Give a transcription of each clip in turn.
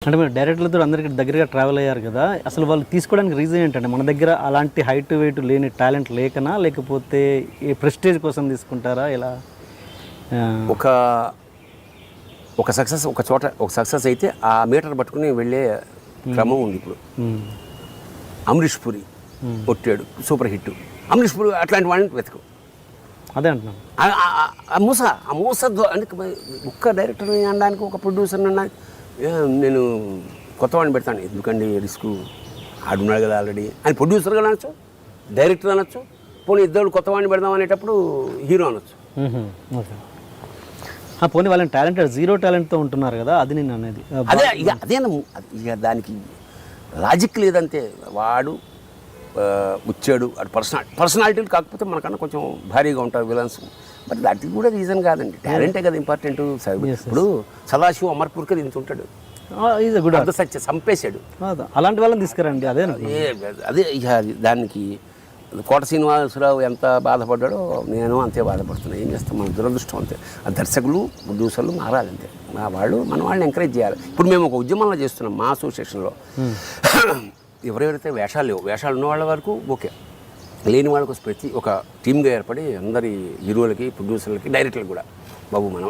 అంటే మీరు డైరెక్టర్లతో అందరికీ దగ్గరగా ట్రావెల్ అయ్యారు కదా, అసలు వాళ్ళు తీసుకోవడానికి రీజన్ ఏంటంటే మన దగ్గర అలాంటి హైట్ వెయిట్ లేని టాలెంట్ లేకనా, లేకపోతే ఈ ప్రెస్టేజ్ కోసం తీసుకుంటారా ఇలా? ఒక సక్సెస్ ఒక చోట ఒక సక్సెస్ అయితే ఆ మీటర్ పట్టుకుని వెళ్ళే క్రమం ఉంది ఇప్పుడు. అమరీష్ పురి కొట్టాడు, సూపర్ హిట్. అమరీష్ పురి అట్లాంటి వాళ్ళని వెతకు. అదే అంటున్నాను. ఆ మూస అంటే ఒక్క డైరెక్టర్ని అనడానికి, ఒక ప్రొడ్యూసర్ని అనడానికి నేను కొత్త వాడిని పెడతాను, ఎందుకండి రిస్క్, ఆడున్నాడు కదా ఆల్రెడీ అని ప్రొడ్యూసర్గా అనొచ్చు, డైరెక్టర్ అనొచ్చు, పోనీ ఇద్దరు కొత్త వాడిని పెడదాం అనేటప్పుడు హీరో అనొచ్చు. పోనీ వాళ్ళని టాలెంటెడ్ జీరో టాలెంట్తో ఉంటున్నారు కదా, అది నేను అనేది. అదేనా ఇక దానికి లాజిక్ లేదంతే. వాడు వచ్చాడు, వాడు పర్సనాలిటీలు కాకపోతే మనకన్నా కొంచెం భారీగా ఉంటారు విలన్స్, బట్ అది కూడా రీజన్ కాదండి. టాలెంటే కదా ఇంపార్టెంట్. ఇప్పుడు సదాశివ అమర్పూర్కి దించుంటాడు, సత్య చంపేశాడు, అలాంటి వాళ్ళని తీసుకురండి. అదే ఇక దానికి కోట శ్రీనివాసరావు ఎంత బాధపడ్డాడో నేను అంతే బాధపడుతున్నాను. ఏం చేస్తాం, మన దురదృష్టం అంతే. ఆ దర్శకులు ప్రొడ్యూసర్లు మారాలి అంతే. మన వాళ్ళని ఎంకరేజ్ చేయాలి. ఇప్పుడు మేము ఒక ఉద్యమంలో చేస్తున్నాం మా అసోసియేషన్లో. ఎవరెవరైతే వేషాలు ఉన్న వాళ్ళ వరకు ఓకే, లేని వాళ్ళకు ప్రతి ఒక టీమ్గా ఏర్పడి అందరి హీరోలకి, ప్రొడ్యూసర్లకి, డైరెక్టర్లకు కూడా బాబు మనం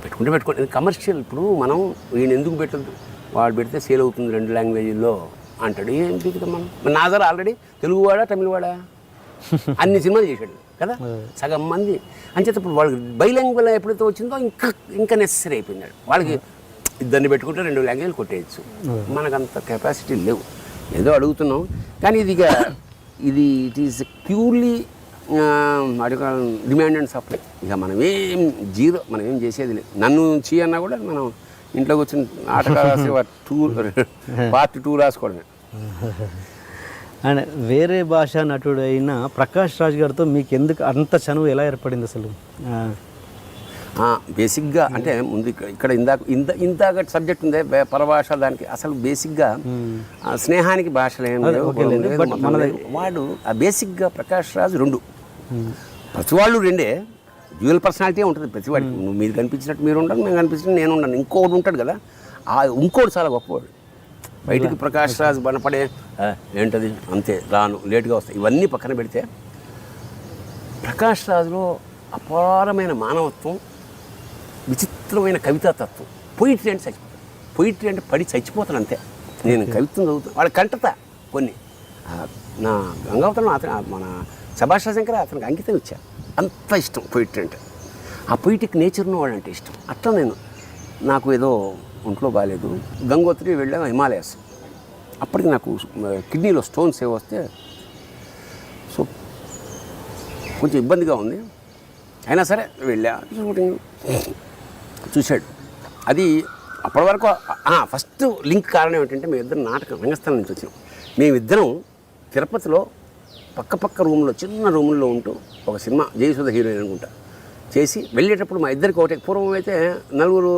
పెట్టుకోండి కమర్షియల్. ఇప్పుడు మనం ఈయన ఎందుకు పెట్టద్దు, వాడు పెడితే సేల్ అవుతుంది 2 లాంగ్వేజ్లో అంటాడు. ఏం పీకుతాం మనం? నాజర్ ఆల్రెడీ తెలుగువాడా తమిళవాడా అన్ని సినిమాలు చేశాడు కదా, సగం మంది. అంచేత ఇప్పుడు వాళ్ళకి బైలాంగ్వేజ్ ఎప్పుడైతే వచ్చిందో ఇంకా నెసరీ అయిపోయినాడు. వాళ్ళకి ఇద్దరిని పెట్టుకుంటే 2 లాంగ్వేజ్లు కొట్టేయచ్చు. మనకంత కెపాసిటీ లేవు. ఏదో అడుగుతున్నాం కానీ ఇది it is purely demand and supply. ఇక మనం ఏం చేసేది లేదు. నన్ను అన్నా కూడా మనం ఇంట్లోకి వచ్చిన ఆటగాడు రాసే పార్ట్ 2 రాసుకోవడమే. అండ్ వేరే భాష నటుడు అయిన ప్రకాష్ రాజ్ గారితో మీకు ఎందుకు అంత చనువు ఎలా ఏర్పడింది అసలు? బేసిక్గా అంటే ముందు ఇక్కడ ఇందాక సబ్జెక్ట్ ఉందే పరభాష, దానికి అసలు బేసిక్గా స్నేహానికి భాషలు ఏం వాడు ఆ బేసిక్గా ప్రకాష్ రాజ్ 2 ప్రతి వాళ్ళు 2 డ్యూయల్ పర్సనాలిటీ ఉంటుంది ప్రతివాడికి. మీరు కనిపించినట్టు మీరు ఉండరు, మేము కనిపించినట్టు నేను ఉండను. ఇంకోటి ఉంటాడు కదా, ఇంకోటి చాలా గొప్పవాడు. బయటికి ప్రకాష్ రాజ్ బనపడే ఏంటది అంతే, రాను లేటుగా వస్తాయి, ఇవన్నీ పక్కన పెడితే ప్రకాష్ రాజ్లో అపారమైన మానవత్వం, విచిత్రమైన కవితాతత్వం. పొయిట్రీ అంటే చచ్చిపోతాడు. పొయిట్రీ అంటే పడి చచ్చిపోతాను అంతే. నేను కవిత్వం చదువుతాను, వాళ్ళ కంటత కొన్ని. నా గంగావతరం మన సుభాష్ శంకర్ అతనికి అంకితం ఇచ్చా. అంత ఇష్టం పొయిట్రీ అంటే. ఆ పొయిటిక్ నేచర్ ఉన్న వాళ్ళంటే ఇష్టం. అట్లా నాకు ఏదో ఒంట్లో బాగాలేదు, గంగోత్రి వెళ్ళాము హిమాలయాస్. అప్పటికి నాకు కిడ్నీలో స్టోన్స్ వస్తే సో కొంచెం ఇబ్బందిగా ఉంది. అయినా సరే వెళ్ళా, షూటింగ్ చూశాడు. అది అప్పటి వరకు ఫస్ట్ లింక్ కారణం ఏంటంటే మేమిద్దరం రంగస్థలం నుంచి వచ్చినాం. మేమిద్దరం తిరుపతిలో పక్క రూమ్లో, చిన్న రూముల్లో ఉంటూ ఒక సినిమా జయసుధ హీరోయిన్ అనుకుంటా చేసి వెళ్ళేటప్పుడు మా ఇద్దరికి ఒకటే. పూర్వం అయితే 4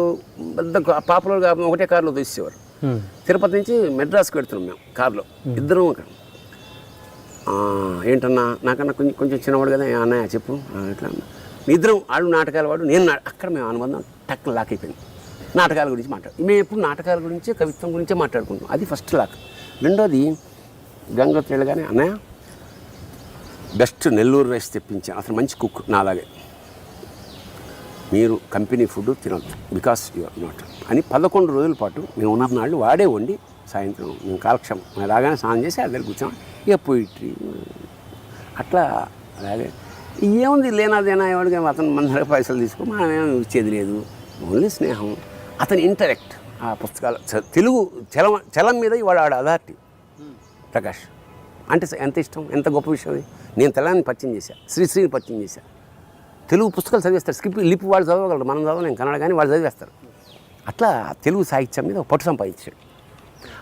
పెద్ద పాపులర్గా ఒకటే కారులో తీసేవారు. తిరుపతి నుంచి మెడ్రాస్కి వెళ్తున్నాం మేము కారులో ఇద్దరం. అక్కడ ఏంటన్నా నాకన్నా కొంచెం చిన్నవాడు కదా, అన్నయ్య చెప్పు ఇట్లా. ఇద్దరం ఆడు నాటకాల వాడు, నేను అక్కడ మేము అనుబంధం టక్ లాక్ అయిపోయింది. నాటకాల గురించి మేము ఎప్పుడు నాటకాల గురించి, కవిత్వం గురించే మాట్లాడుకుంటాం. అది ఫస్ట్ లాక్. రెండోది గంగోత్రి వెళ్ళగానే అన్నయ్య బెస్ట్ నెల్లూరు రైస్ తెప్పించాను. అసలు మంచి కుక్ నాలాగే, మీరు కంపెనీ ఫుడ్ తినొద్దు బికాస్ యు ఆర్ నాట్ అని 11 రోజుల పాటు మేము ఉన్న నాళ్ళు వాడే వండి సాయంత్రం మేము కాలక్షేమం రాగానే స్నానం చేసి అద్దరు కూర్చోం. ఇక పోయిట్రీ అట్లా. అలాగే ఏముంది లేనాదేనా ఎవరికి అతను మన దగ్గర పైసలు తీసుకో, మనమేమి ఇచ్చేది లేదు, ఓన్లీ స్నేహం. అతని ఇంటరెక్ట్ ఆ పుస్తకాలు తెలుగు చలం మీద ఇవాడు అథారిటీ ప్రకాష్ అంటే ఎంత ఇష్టం, ఎంత గొప్ప విషయం. నేను తెలంగాణని పరిచయం చేశాను, శ్రీని పరిచయం చేశాను. తెలుగు పుస్తకాలు చదివేస్తారు, స్క్రిప్ట్ లిపి వాళ్ళు చదవగలరు, మనం చదవలేం కన్నడ, కానీ వాళ్ళు చదివేస్తారు. అట్లా తెలుగు సాహిత్యం మీద ఒక పట్టు సంపాదించాడు.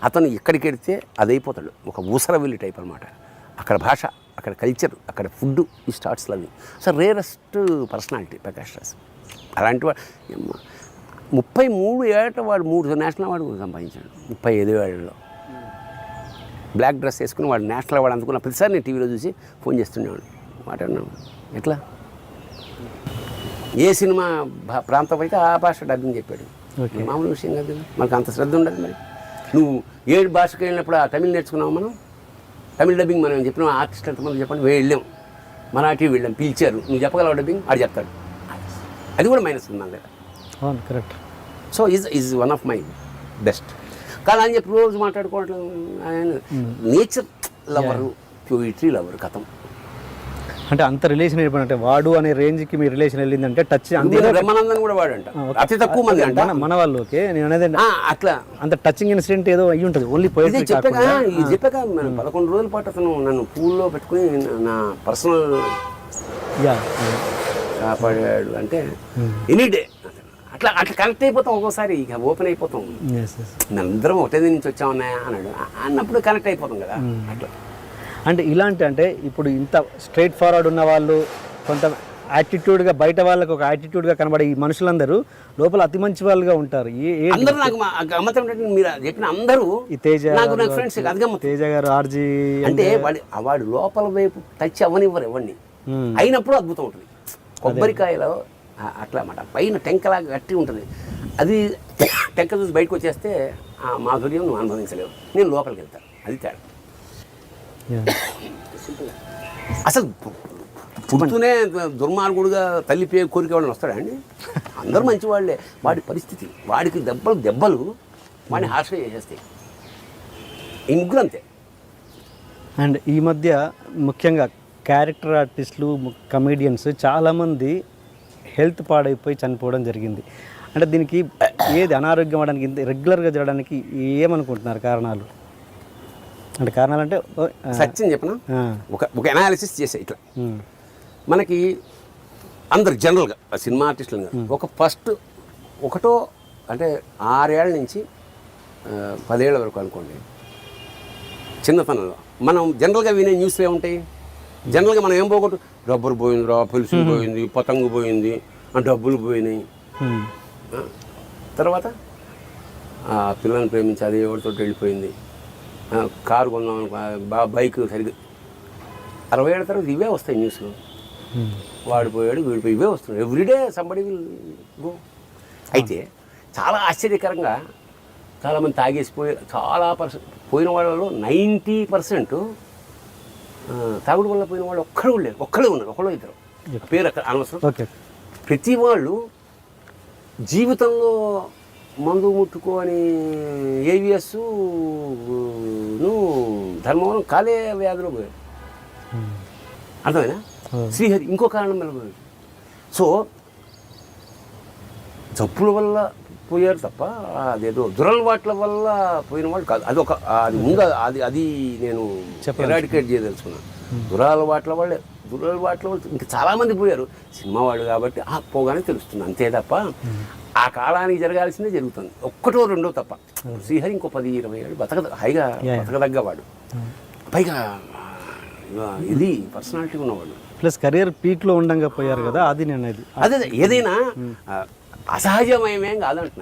అతను ఎక్కడికి వెడితే అది అయిపోతాడు, ఒక ఊసరవిల్లి టైప్ అనమాట. అక్కడ భాష, అక్కడ కల్చర్, అక్కడ ఫుడ్, ఈ స్టార్ట్స్ లవి. So rarest personality Prakash Raj. అలాంటి వాడు 33 ఏళ్ళ వాడు 3 నేషనల్ అవార్డు సంపాదించాడు. 35 ఏళ్ళలో బ్లాక్ డ్రెస్ వేసుకుని వాడు నేషనల్ అవార్డు అందుకున్న ప్రతిసారి నేను టీవీలో చూసి ఫోన్ చేస్తుండేవాడు. మాట్లాడినాం ఎట్లా ఏ సినిమా ప్రాంతం అయితే ఆ భాష డబ్బింగ్ చెప్పాడు. మామూలు విషయం కాదు, మనకు అంత శ్రద్ధ ఉండదు మరి. నువ్వు 7 భాషకు వెళ్ళినప్పుడు ఆ తమిళ్ నేర్చుకున్నావు మనం, తమిళ డబ్బింగ్ మనం చెప్పిన ఆర్టిస్ట్ ఎంతమంది చెప్పండి, వెళ్ళాం, మరాఠీ వెళ్ళాం, పిలిచారు, నువ్వు చెప్పగలవు డబ్బింగ్, ఆడు చెప్తాడు. అది కూడా మైనస్ ఉంది మన దగ్గర. అవును, correct. So is one of my best. కానీ అని చెప్పి రోజు మాట్లాడుకోవట్లేదు. నేచర్ లవరు, పోయిట్రీ లవరు, కథం. అంటే అంత రిలేషన్ ఏర్పడంటే వాడు అనే రేంజ్కి మీ రిలేషన్ వెళ్ళిందంటే టచ్ బ్రహ్మానందన్ కూడా వాడంట, అతి తక్కువ మంది అంట మన వాళ్ళు. ఓకే, నేను అనేది అట్లా అంత టచింగ్ ఇన్సిడెంట్ ఏదో అయ్యి ఉంటుంది. ఓన్లీ పోయిట్రీ చెప్పాక 11 రోజుల పాటు అతను నన్ను పూల్లో పెట్టుకుని నా పర్సనల్ కాపాడాడు. అంటే ఎనీ డే అట్లా అట్లా కనెక్ట్ అయిపోతాం. ఒక్కోసారి ఇక ఓపెన్ అయిపోతాం. అందరం ఒకటే నుంచి వచ్చామన్నా అన్నాడు అన్నప్పుడు కనెక్ట్ అయిపోతాం కదా. అట్లా అంటే ఇలాంటి, అంటే ఇప్పుడు ఇంత స్ట్రైట్ ఫార్వర్డ్ ఉన్న వాళ్ళు, కొంత యాటిట్యూడ్గా, బయట వాళ్ళకి ఒక యాటిట్యూడ్గా కనబడే ఈ మనుషులందరూ లోపల అతి మంచి వాళ్ళుగా ఉంటారు. అందరూ నాకు గమ్మతం ఏంటంటే మీరు చెప్పిన అందరూ ఈ తేజ నాకు ఫ్రెండ్స్. అది గమ్మతం. తేజ గారు, ఆర్జీ అంటే వాడు లోపల వైపు టచ్ అవ్వనివ్వరు ఎవరిని, అయినప్పుడు అద్భుతం ఉంటుంది. కొబ్బరికాయలో అట్లా అన్నమాట, పైన టెంకలాగా గట్టి ఉంటుంది. అది టెంక చూసి బయటకు వచ్చేస్తే ఆ మాధుర్యం నువ్వు అనుభవించలేవు. నేను లోపలికి వెళ్తాను, అది తేడా. అసలు పుడుతూనే దుర్మార్గుడుగా తల్లి పేరు కోరిక వాళ్ళని వస్తాడా అండి? అందరూ మంచివాళ్లే. వాడి పరిస్థితి, వాడికి దెబ్బలు వాడిని హార్ష్గా చేసేస్తాయి. ఈ ముగ్గురు అంతే. అండ్ ఈ మధ్య ముఖ్యంగా క్యారెక్టర్ ఆర్టిస్టులు, కమేడియన్స్ చాలామంది హెల్త్ పాడైపోయి చనిపోవడం జరిగింది. అంటే దీనికి ఏది అనారోగ్యం అవడానికి, ఇంత రెగ్యులర్గా జరగడానికి ఏమనుకుంటున్నారు కారణాలు? అంటే కారణాలు అంటే సత్యం చెప్పనా, ఒక అనాలిసిస్ చేసే ఇట్లా మనకి అందరు జనరల్గా సినిమా ఆర్టిస్టులుగా ఒకటో అంటే 6 ఏళ్ళ నుంచి 10 ఏళ్ళ వరకు అనుకోండి, చిన్నతనంలో మనం జనరల్గా వినే న్యూస్లు ఏముంటాయి? జనరల్గా మనం ఏం పోగొట్టు, రబ్బరు పోయింది రా, పెన్సిల్ పోయింది, పతంగు పోయింది, డబ్బులు పోయినాయి, తర్వాత పిల్లల్ని ప్రేమించి అది ఎవరితో వెళ్ళిపోయింది, కారు కొందాం, బైక్ సరిగ్గా 60 ఏళ్ళ తర్వాత ఇవే వస్తాయి న్యూస్లో. వాడిపోయాడు, వీడిపోయి, ఇవే వస్తున్నాయి. Everyday somebody will go. అయితే చాలా ఆశ్చర్యకరంగా చాలామంది తాగేసిపోయి చాలా పోయిన వాళ్ళలో 90% తాగుడు వల్ల పోయిన వాళ్ళు ఒక్కడే ఉన్నారు, ఒకళ్ళు ఇద్దరు, పేరు అక్కడ అనవసరం. ప్రతి వాళ్ళు జీవితంలో మందు ముట్టుకొని ఏవిఎస్ ధర్మవరం కాలే వ్యాధిలో పోయాడు. అర్థమైనా? శ్రీహరి ఇంకో కారణం వల్ల పోయాడు. సో జబ్బుల వల్ల పోయారు తప్ప అదేదో దురలవాట్ల వల్ల పోయిన వాళ్ళు కాదు. అది ముందు అది నేను ఎరాడికేట్ చేయదలుచుకున్నాను. దురలవాట్ల వాళ్ళు ఇంకా చాలామంది పోయారు, సినిమా వాళ్ళు కాబట్టి పోగానే తెలుస్తుంది, అంతే తప్ప ఆ కాలానికి జరగాల్సిందే జరుగుతుంది. ఒక్కటో రెండో తప్ప. శ్రీహరి ఇంకో 10-20 ఏళ్ళు హైగా బతకదగ్గవాడు, పైగా ఇది పర్సనాలిటీ ఉన్నవాడు, ప్లస్ కెరీర్ పీక్లో ఉండంగా పోయారు కదా. అది నేను అదే ఏదైనా అసహజమయమేం కాదంటున్నా.